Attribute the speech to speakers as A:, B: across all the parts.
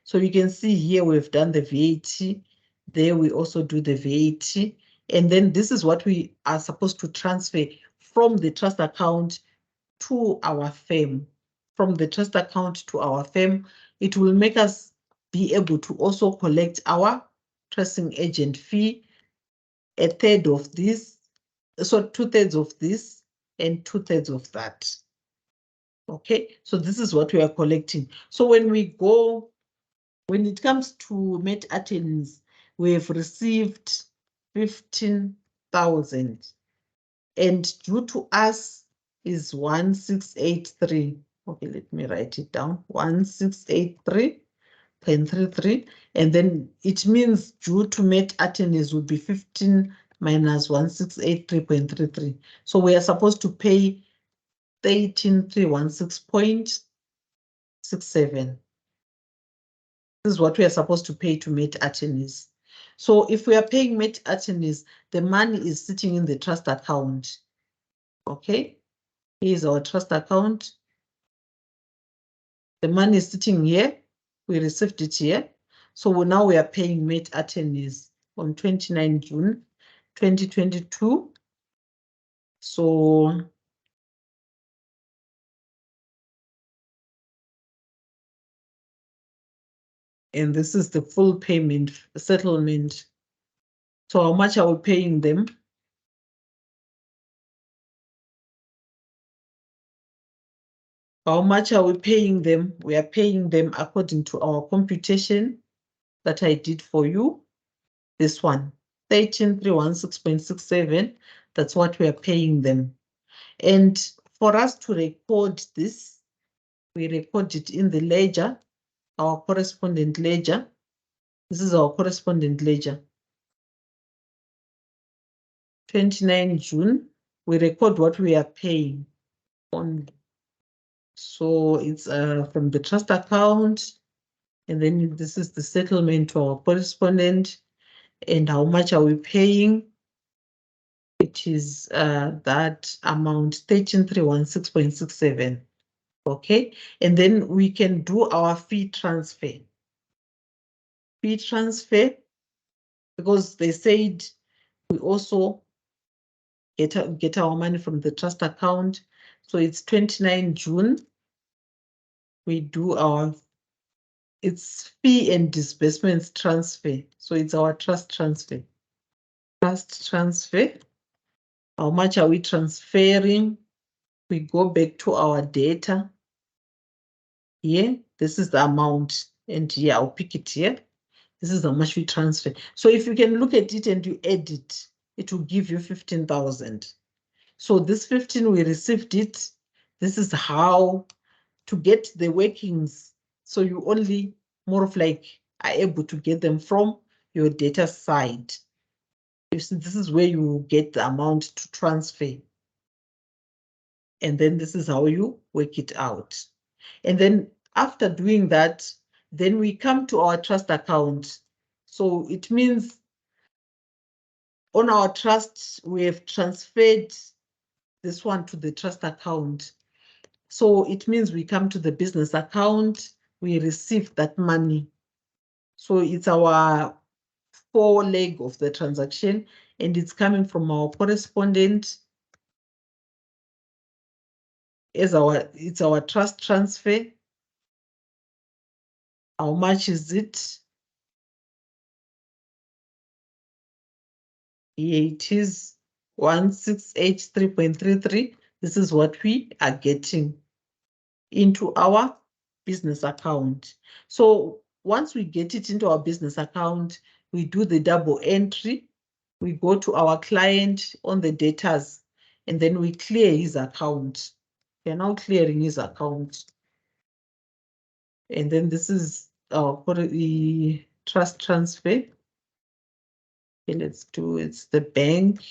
A: So you can see here we've done the VAT. There we also do the VAT. And then this is what we are supposed to transfer from the trust account to our firm. From the trust account to our firm, it will make us be able to also collect our trusting agent fee, a third of this, so 2/3 of this and 2/3 of that. Okay, so this is what we are collecting. So when it comes to Met Athens, we have received 15,000 and due to us is 1683. Okay, let me write it down. 1683.33. And then it means due to Met Athens would be 15 minus 1683.33. So we are supposed to pay 13316.67. This is what we are supposed to pay to Met Athens. So if we are paying Met Athens, the money is sitting in the trust account. Okay, here's our trust account. The money is sitting here. We received it here. So now we are paying Met Athens on 29 June 2022. So and this is the full payment settlement. So how much are we paying them? How much are we paying them? We are paying them according to our computation that I did for you. This one, 13316.67. That's what we are paying them. And for us to record this, we record it in the ledger, our correspondent ledger. This is our correspondent ledger. 29 June, we record what we are paying on. So it's from the trust account, and then this is the settlement to our correspondent, and how much are we paying? Which is that amount, 13316.67. Okay, and then we can do our fee transfer. Fee transfer, because they said we also get our money from the trust account. So it's 29 June. We do it's fee and disbursements transfer. So it's our trust transfer. Trust transfer. How much are we transferring? We go back to our data. Here, this is the amount. And here, I'll pick it here. This is how much we transfer. So if you can look at it and you add it, it will give you 15,000. So this 15, we received it. This is how to get the workings. So you only more of like are able to get them from your data side. You see, this is where you get the amount to transfer. And then this is how you work it out. And then after doing that, then we come to our trust account. So it means on our trust, we have transferred this one to the trust account. So it means we come to the business account, we receive that money. So it's our 4 leg of the transaction, and it's coming from our correspondent as it's our trust transfer. How much is it? Here it is 1683.33. This is what we are getting into our business account. So once we get it into our business account, we do the double entry. We go to our client on the debtors, and then we clear his account. We are now clearing his account. And then this is our trust transfer. Okay, let's do it's the bank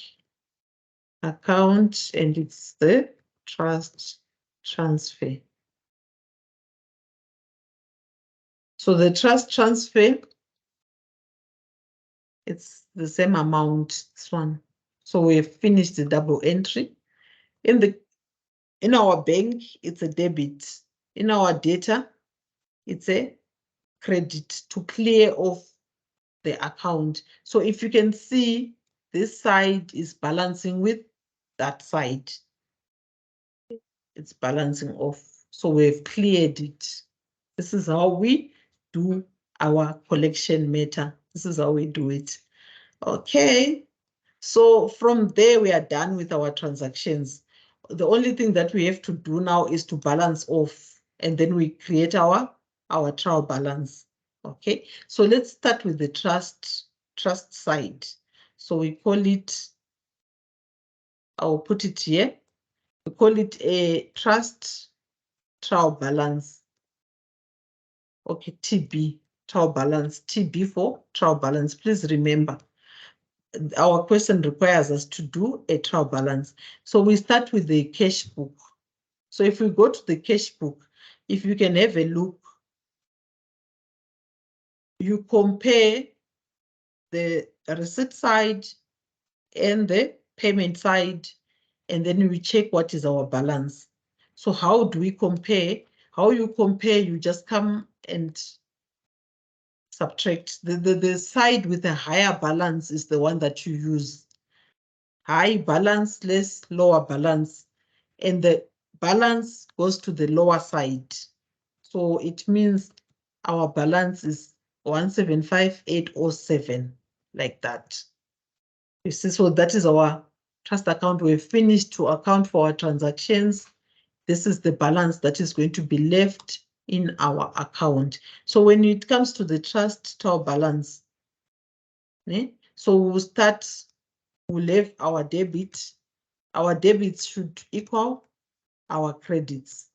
A: account and it's the trust transfer. So the trust transfer, it's the same amount, this one. So we have finished the double entry. In our bank, it's a debit. In our data, it's a credit to clear off the account. So if you can see, this side is balancing with that side. It's balancing off. So we've cleared it. This is how we do our collection matter. This is how we do it. Okay. So from there, we are done with our transactions. The only thing that we have to do now is to balance off, and then we create our trial balance. Okay, so let's start with the trust side. So we call it, I'll put it here. We call it a trust trial balance. Okay, TB, trial balance, TB for trial balance. Please remember, our question requires us to do a trial balance. So we start with the cash book. So if we go to the cash book, if you can have a look, you compare the receipt side and the payment side, and then we check what is our balance. So how do we compare? How you compare, you just come and subtract. The side with a higher balance is the one that you use. High balance, less lower balance. And the balance goes to the lower side. So it means our balance is 175,807, like that. You see, so that is our trust account. We've finished to account for our transactions. This is the balance that is going to be left in our account. So when it comes to the trust trial balance, so we'll start, we'll have our debit. Our debits should equal our credits.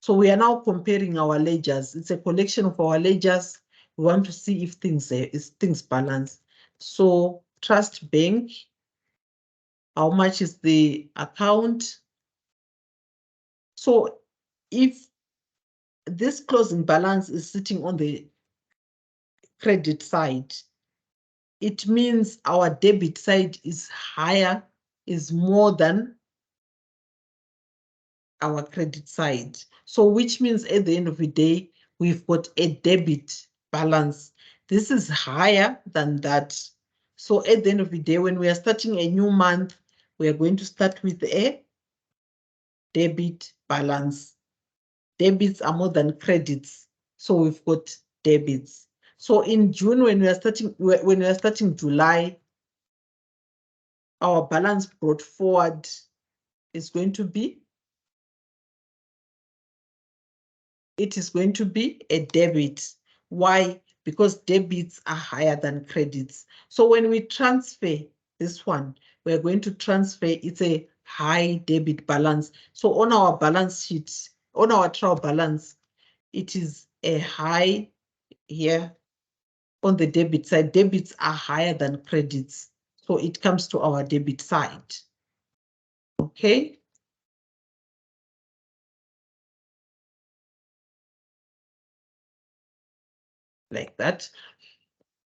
A: So we are now comparing our ledgers. It's a collection of our ledgers. We want to see if things balance. So trust bank, how much is the account? So if this closing balance is sitting on the credit side, it means our debit side is higher, is more than our credit side. So which means at the end of the day, we've got a debit balance. This is higher than that. So at the end of the day, when we are starting a new month, we are going to start with a debit balance. Debits are more than credits. So we've got debits. So in June, when we are starting July, our balance brought forward is going to be, it is going to be a debit. Why? Because debits are higher than credits. So when we transfer this one, we're going to transfer, it's a high debit balance. So on our balance sheet, on our trial balance, it is a high here on the debit side. Debits are higher than credits. So it comes to our debit side. Okay. Like that.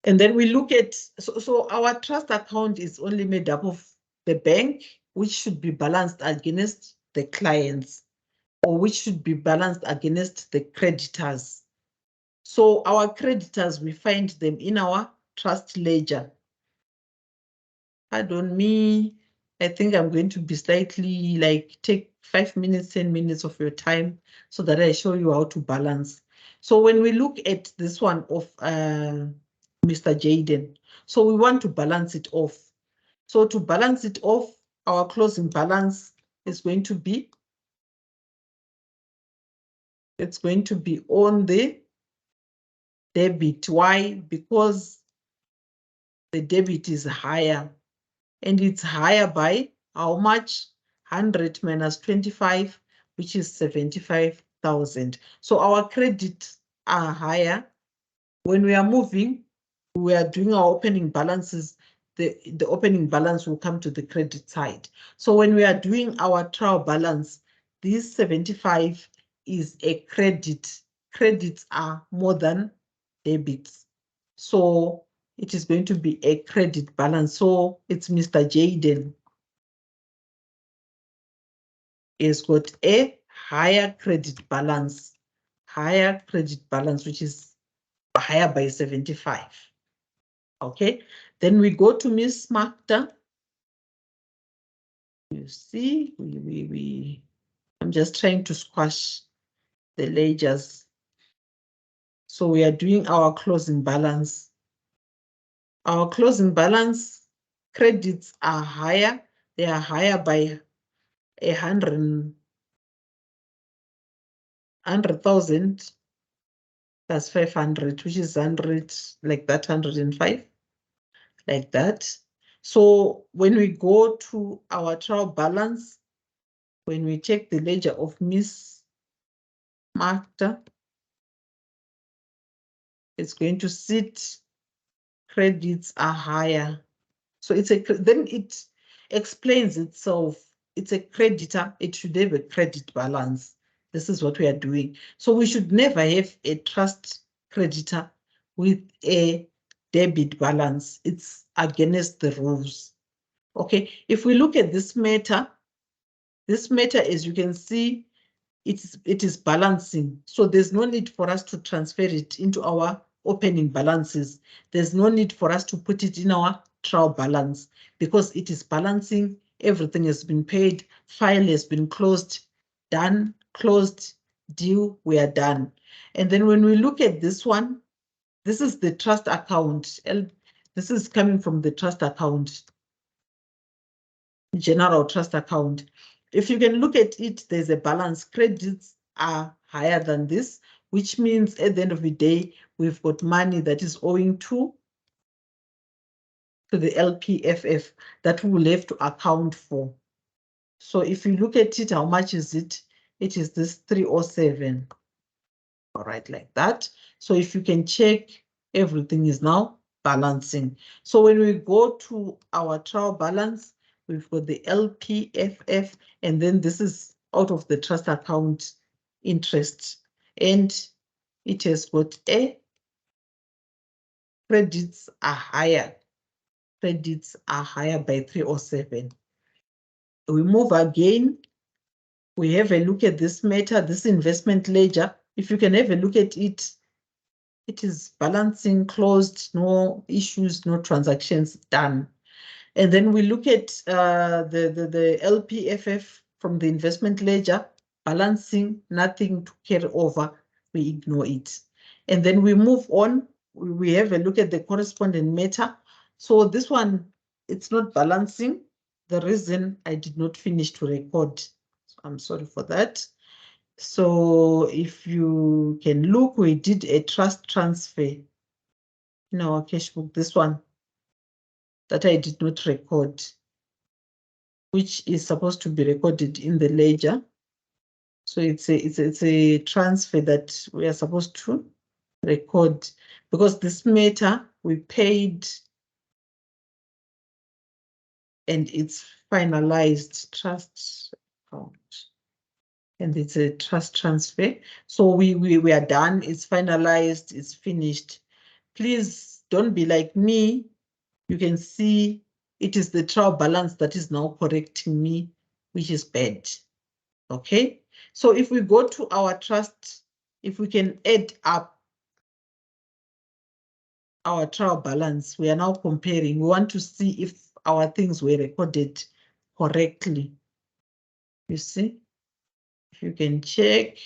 A: And then we look at, so our trust account is only made up of the bank, which should be balanced against the clients, or which should be balanced against the creditors. So our creditors, we find them in our trust ledger. Pardon me, I think I'm going to be slightly like take 5 minutes, 10 minutes of your time so that I show you how to balance. So when we look at this one of Mr. Jaden, so we want to balance it off. So to balance it off, our closing balance is going to be, it's going to be on the debit. Why? Because the debit is higher, and it's higher by how much? 100 minus 25, which is 75,000. So our credits are higher. When we are moving, we are doing our opening balances, the opening balance will come to the credit side. So when we are doing our trial balance, this 75 is a credit. Credits are more than debits. So it is going to be a credit balance. So it's Mr. Jaden. He's got a higher credit balance, which is higher by 75. Okay, then we go to Miss Magda. You see, I'm just trying to squash the ledgers. So we are doing our closing balance. Our closing balance credits are higher. They are higher by 100,000 plus 500, which is 100, like that, 105, like that. So when we go to our trial balance, when we check the ledger of Miss Magda, it's going to sit credits are higher. So then it explains itself. It's a creditor. It should have a credit balance. This is what we are doing. So we should never have a trust creditor with a debit balance. It's against the rules. Okay, if we look at this matter, as you can see, it is balancing. So there's no need for us to transfer it into our opening balances. There's no need for us to put it in our trial balance because it is balancing. Everything has been paid. File has been closed, done, closed, due, we are done. And then when we look at this one, this is the trust account. This is coming from the trust account, general trust account. If you can look at it, there's a balance. Credits are higher than this, which means at the end of the day, we've got money that is owing to the LPFF that we will have to account for. So if you look at it, how much is it? It is this 307. All right, like that. So if you can check, everything is now balancing. So when we go to our trial balance, we've got the LPFF, and then this is out of the trust account interest. And it has got a credits are higher. Credits are higher by 307. We move again. We have a look at this matter, this investment ledger. If you can have a look at it, it is balancing, closed, no issues, no transactions done. And then we look at the LPFF from the investment ledger, balancing, nothing to carry over, we ignore it. And then we move on, we have a look at the correspondent matter. So this one, it's not balancing. The reason I did not finish to record, so I'm sorry for that. So if you can look, we did a trust transfer in our cash book, this one that I did not record, which is supposed to be recorded in the ledger. So it's a transfer that we are supposed to record because this matter we paid and it's finalized trust account. And it's a trust transfer. So we are done, it's finalized, it's finished. Please don't be like me. You can see it is the trial balance that is now correcting me, which is bad. Okay, so if we go to our trust, if we can add up our trial balance, we are now comparing. We want to see if our things were recorded correctly. You see, if you can check.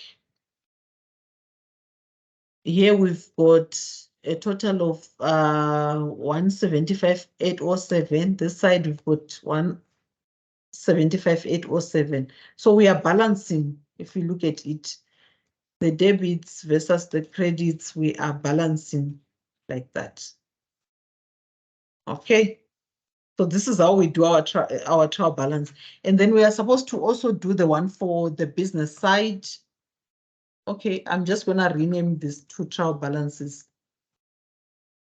A: Here we've got a total of 175,807. This side we've got 175,807. So we are balancing. If you look at it, the debits versus the credits, we are balancing like that. Okay. So this is how we do our trial balance. And then we are supposed to also do the one for the business side. Okay, I'm just gonna rename these two trial balances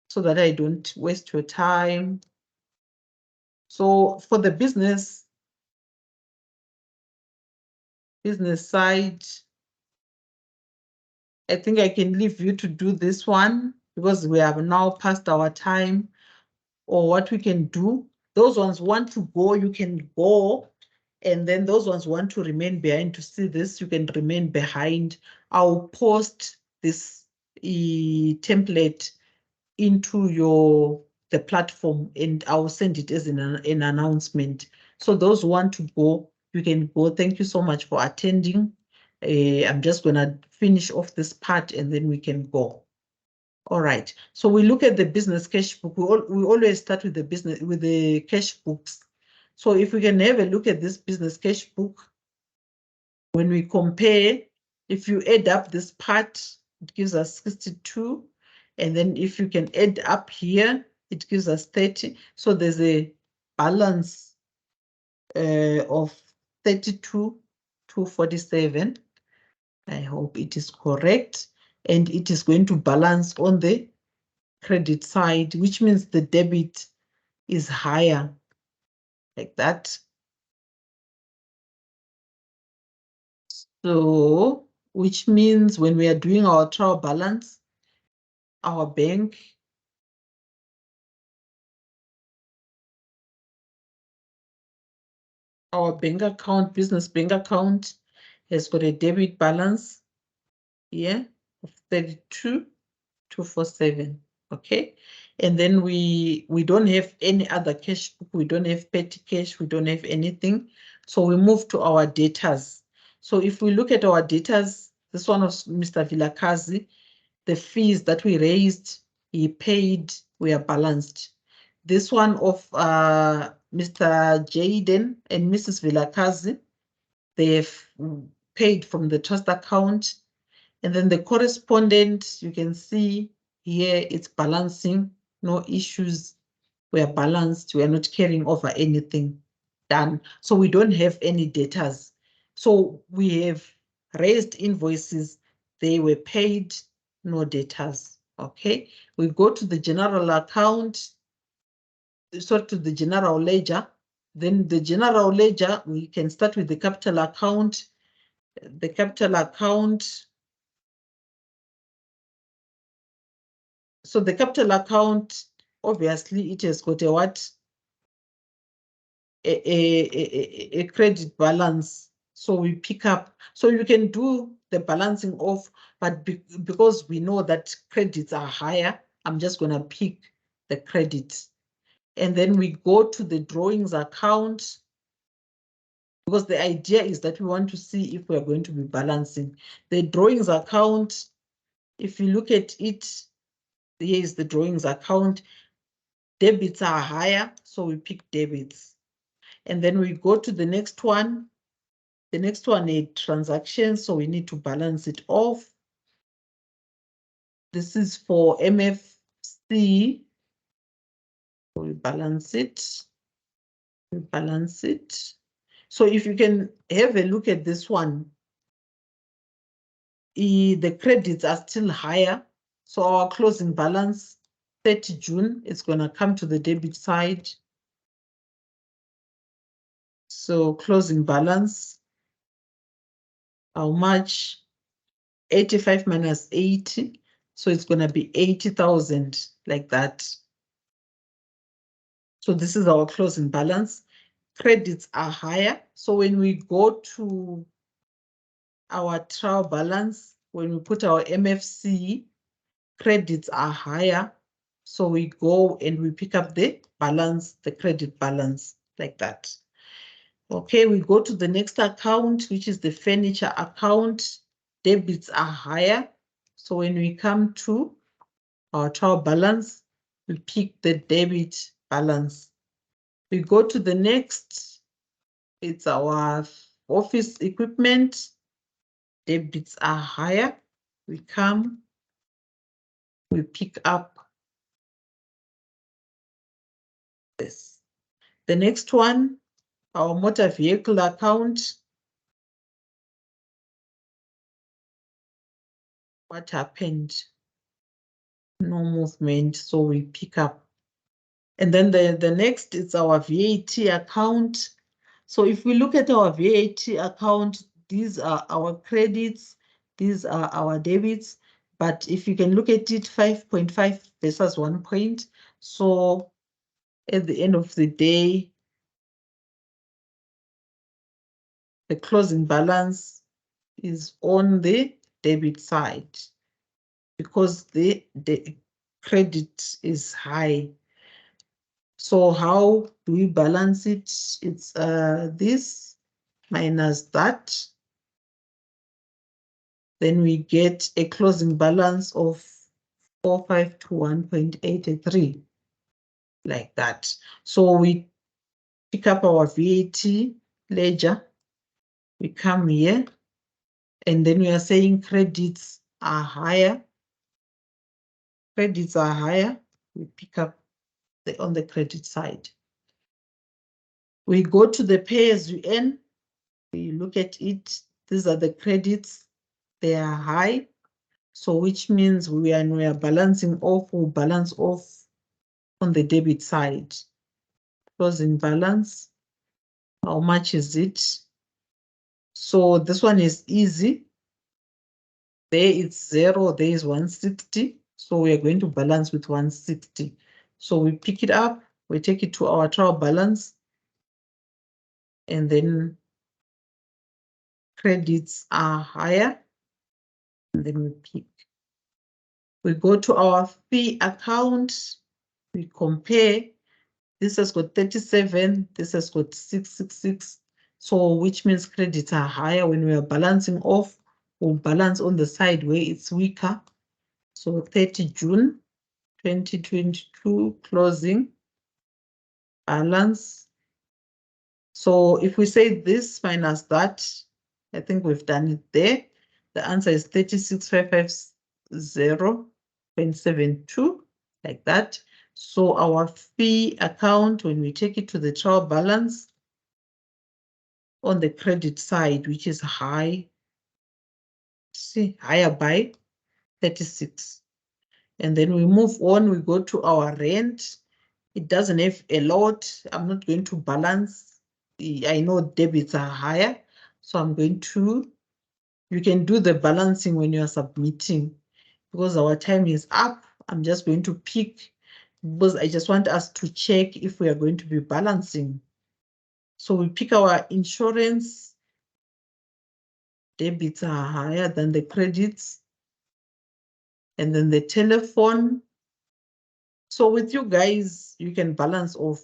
A: so that I don't waste your time. So for the business side, I think I can leave you to do this one because we have now passed our time. Or what we can do, those ones want to go, you can go. And then those ones want to remain behind to see this, you can remain behind. I'll post this template into the platform, and I'll send it as an announcement. So those who want to go, you can go. Thank you so much for attending. I'm just gonna finish off this part and then we can go. All right. So we look at the business cash book. We always start with the cash books. So if we can have a look at this business cash book, when we compare, if you add up this part, it gives us 62. And then if you can add up here, it gives us 30. So there's a balance of 32,247. I hope it is correct. And it is going to balance on the credit side, which means the debit is higher, like that. So, which means when we are doing our trial balance, our bank account, business bank account, has got a debit balance here of 32,247. Okay, and then we don't have any other cash book. We don't have petty cash. We don't have anything. So we move to our debtors. So if we look at our debtors, this one of Mr. Vilakazi, the fees that we raised, he paid, we are balanced. This one of Mr. Jaden and Mrs. Vilakazi, they've paid from the trust account. And then the correspondent, you can see here, it's balancing, no issues. We are balanced. We are not carrying over anything. Done. So we don't have any debtors. So we have raised invoices. They were paid, no debtors. Okay. We go to the general account, sorry, to the general ledger. Then the general ledger, we can start with the capital account. The capital account. So the capital account, obviously, it has got a what? A credit balance. So we pick up. So you can do the balancing off, but because we know that credits are higher, I'm just going to pick the credits. And then we go to the drawings account, because the idea is that we want to see if we're going to be balancing. The drawings account, if you look at it, here is the drawings account. Debits are higher, so we pick debits. And then we go to the next one. The next one is transactions, so we need to balance it off. This is for MFC. We balance it. We balance it. So if you can have a look at this one, the credits are still higher. So our closing balance, 30 June, is going to come to the debit side. So closing balance, how much? 85 minus 80. So it's going to be 80,000, like that. So this is our closing balance. Credits are higher. So when we go to our trial balance, when we put our MFC, credits are higher. So we go and we pick up the balance, the credit balance, like that. Okay, we go to the next account, which is the furniture account. Debits are higher. So when we come to our trial balance, we pick the debit balance. We go to the next, it's our office equipment. Debits are higher. We come, we pick up this. The next one, our motor vehicle account. What happened? No movement, so we pick up. And then the next is our VAT account. So if we look at our VAT account, these are our credits, these are our debits. But if you can look at it, 5.5 versus 1 point. So at the end of the day, the closing balance is on the debit side. because the credit is high. So how do we balance it? It's this minus that. Then we get a closing balance of 4521.83, like that. So we pick up our VAT ledger, we come here, and then we are saying credits are higher. Credits are higher. We pick up on the credit side. We go to the pay as you earn. We look at it. These are the credits. They are high. So which means we are balancing off, we'll balance off on the debit side. Closing balance. How much is it? So this one is easy. There it's 0, there is 160. So we are going to balance with 160. So we pick it up, we take it to our trial balance, and then credits are higher. And then we pick. We go to our fee account, we compare. This has got 37, this has got 666. So which means credits are higher. When we are balancing off, we'll balance on the side where it's weaker. So 30 June 2022 closing balance. So if we say this minus that, I think we've done it there. The answer is 36,550.72, like that. So our fee account, when we take it to the trial balance on the credit side, which is high, see, higher by 36. And then we move on, we go to our rent. It doesn't have a lot. I'm not going to balance. I know debits are higher, so I'm going to, you can do the balancing when you are submitting. Because our time is up, I'm just going to pick, because I just want us to check if we are going to be balancing. So we pick our insurance. Debits are higher than the credits. And then the telephone. So with you guys, you can balance off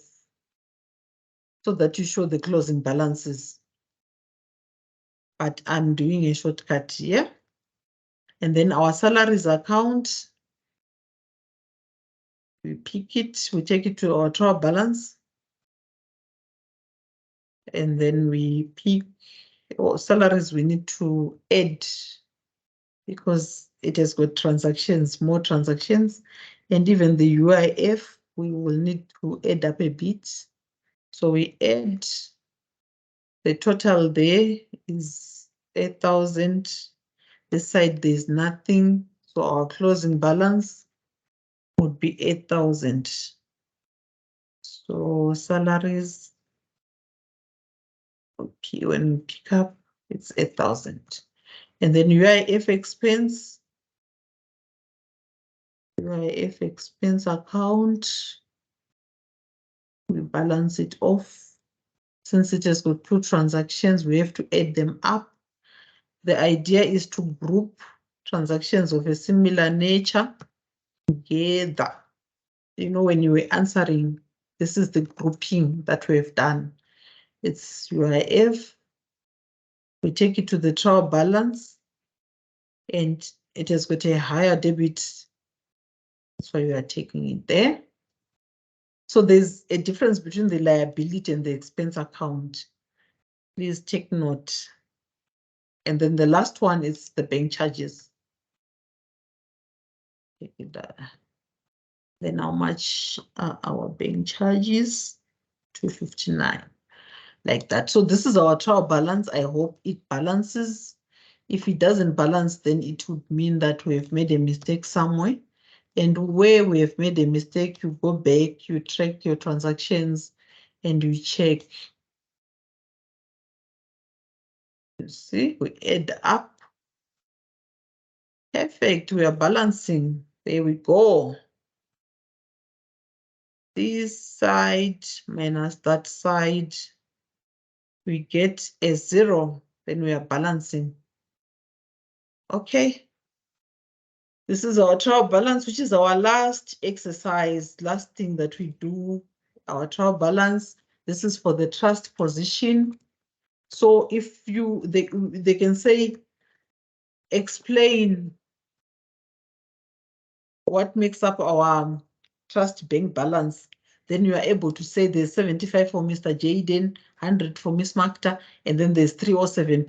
A: so that you show the closing balances. But I'm doing a shortcut here. And then our salaries account, we pick it, we take it to our trial balance. And then we pick salaries we need to add because it has got transactions, more transactions. And even the UIF, we will need to add up a bit. So we add, the total there is 8,000. This side there's nothing. So our closing balance would be 8,000. So salaries, okay, when we pick up, it's 8,000. And then UIF expense account, we balance it off. Since it has got 2 transactions, we have to add them up. The idea is to group transactions of a similar nature together. You know, when you were answering, this is the grouping that we've done. It's UIF. We take it to the trial balance, and it has got a higher debit. That's why we are taking it there. So there's a difference between the liability and the expense account. Please take note. And then the last one is the bank charges. Then how much are our bank charges? 259, like that. So this is our trial balance. I hope it balances. If it doesn't balance, then it would mean that we have made a mistake somewhere. And where we have made a mistake, you go back, you track your transactions, and you check. You see, we add up. Perfect, we are balancing. There we go. This side minus that side, we get a 0, then we are balancing. Okay. This is our trial balance, which is our last exercise, last thing that we do, our trial balance. This is for the trust position. So if they can say, explain what makes up our trust bank balance, then you are able to say there's 75 for Mr. Jaden, 100 for Miss Makta, and then there's 307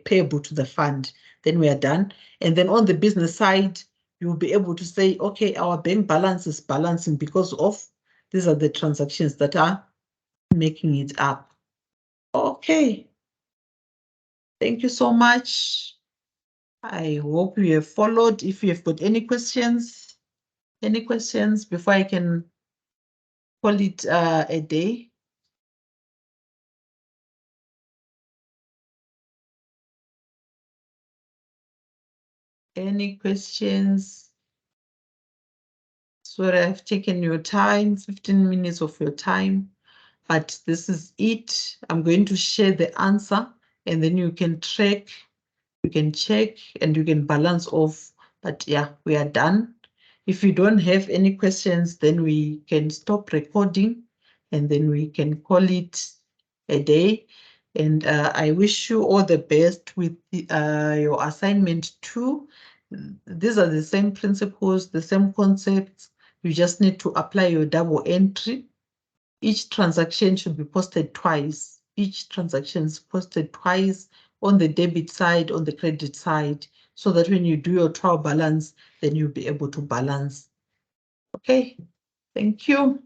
A: payable to the fund. Then we are done. And then on the business side, you'll be able to say, okay, our bank balance is balancing because of these are the transactions that are making it up. Okay. Thank you so much. I hope you have followed. If you have got any questions before I can call it a day? Any questions? Sorry, I've taken your time, 15 minutes of your time, but this is it. I'm going to share the answer and then you can track, you can check and you can balance off. But yeah, we are done. If you don't have any questions, then we can stop recording and then we can call it a day. And I wish you all the best with your assignment 2. These are the same principles, the same concepts. You just need to apply your double entry. Each transaction should be posted twice. Each transaction is posted twice on the debit side, on the credit side, so that when you do your trial balance, then you'll be able to balance. Okay, thank you.